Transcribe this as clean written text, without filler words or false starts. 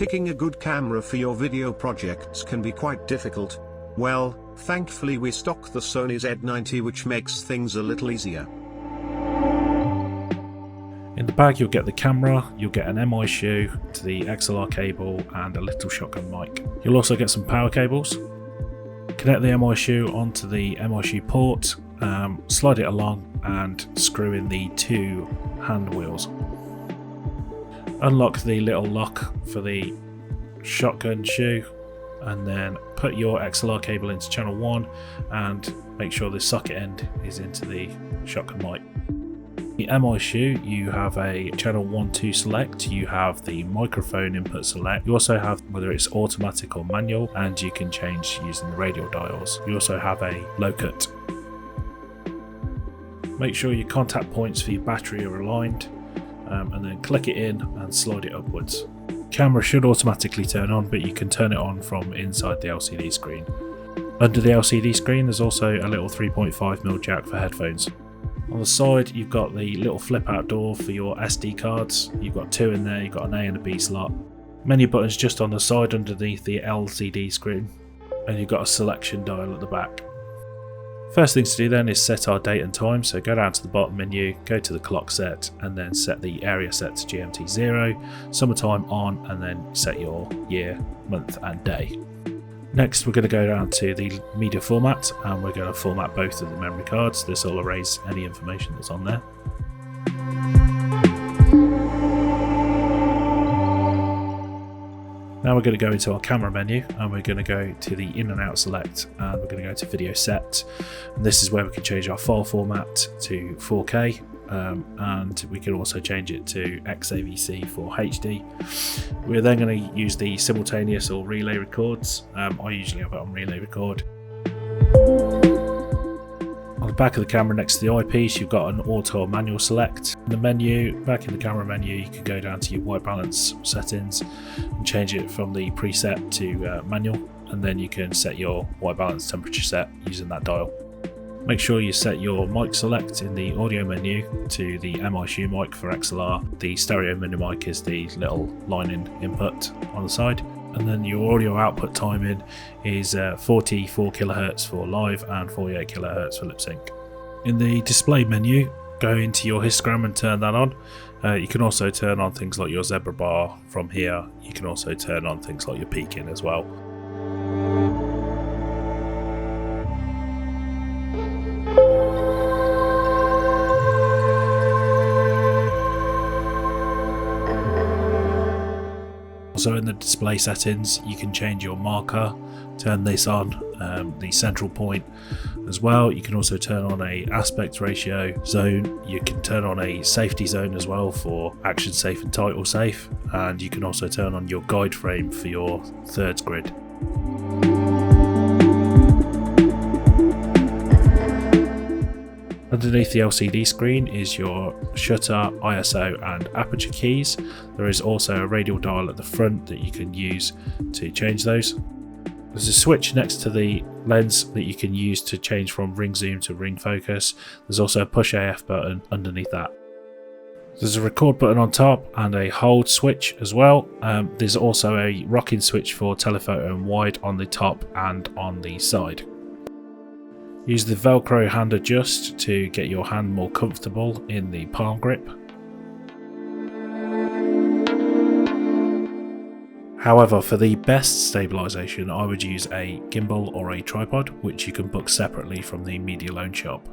Picking a good camera for your video projects can be quite difficult. Well, thankfully we stock the Sony Z90, which makes things a little easier. In the bag you'll get the camera, you'll get an MI shoe, to the XLR cable and a little shotgun mic. You'll also get some power cables. Connect the MI shoe onto the MI shoe port, slide it along and screw in the 2 hand wheels. Unlock the little lock for the shotgun shoe and then put your XLR cable into channel 1 and make sure the socket end is into the shotgun mic. The MI shoe, you have a channel 1-2 select, you have the microphone input select, you also have whether it's automatic or manual, and you can change using the radial dials. You also have a low cut. Make sure your contact points for your battery are aligned, and then click it in and slide it upwards. Camera should automatically turn on, but you can turn it on from inside the LCD screen. Under the LCD screen there's also a little 3.5mm jack for headphones. On the side you've got the little flip out door for your SD cards. You've got 2 in there, you've got an A and a B slot. Menu buttons just on the side underneath the LCD screen, and you've got a selection dial at the back. First thing to do then is set our date and time, so go down to the bottom menu, go to the clock set and then set the area set to GMT 0, summertime on, and then set your year, month and day. Next we're going to go down to the media format and we're going to format both of the memory cards. This will erase any information that's on there. Now we're going to go into our camera menu and we're going to go to the in and out select and we're going to go to video set, and this is where we can change our file format to 4K. And we can also change it to XAVC for HD. We're then going to use the simultaneous or relay records. I usually have it on relay record. On the back of the camera next to the eyepiece you've got an auto or manual select. In the menu, back in the camera menu, you can go down to your white balance settings and change it from the preset to manual, and then you can set your white balance temperature set using that dial. Make sure you set your mic select in the audio menu to the MI shoe mic for XLR. The stereo mini mic is the little line-in input on the side. And then your audio output timing is 44 kHz for live and 48 kHz for lip sync. In the display menu, go into your histogram and turn that on. You can also turn on things like your zebra bar from here. You can also turn on things like your peaking as well. Also in the display settings you can change your marker, turn this on, the central point as well. You can also turn on a aspect ratio zone, you can turn on a safety zone as well for action safe and title safe, and you can also turn on your guide frame for your thirds grid. Underneath the LCD screen is your shutter, ISO and aperture keys. There is also a radial dial at the front that you can use to change those. There's a switch next to the lens that you can use to change from ring zoom to ring focus. There's also a push AF button underneath that. There's a record button on top and a hold switch as well. There's also a rocking switch for telephoto and wide on the top and on the side. Use the Velcro hand adjust to get your hand more comfortable in the palm grip. However, for the best stabilisation I would use a gimbal or a tripod, which you can book separately from the Media Loan shop.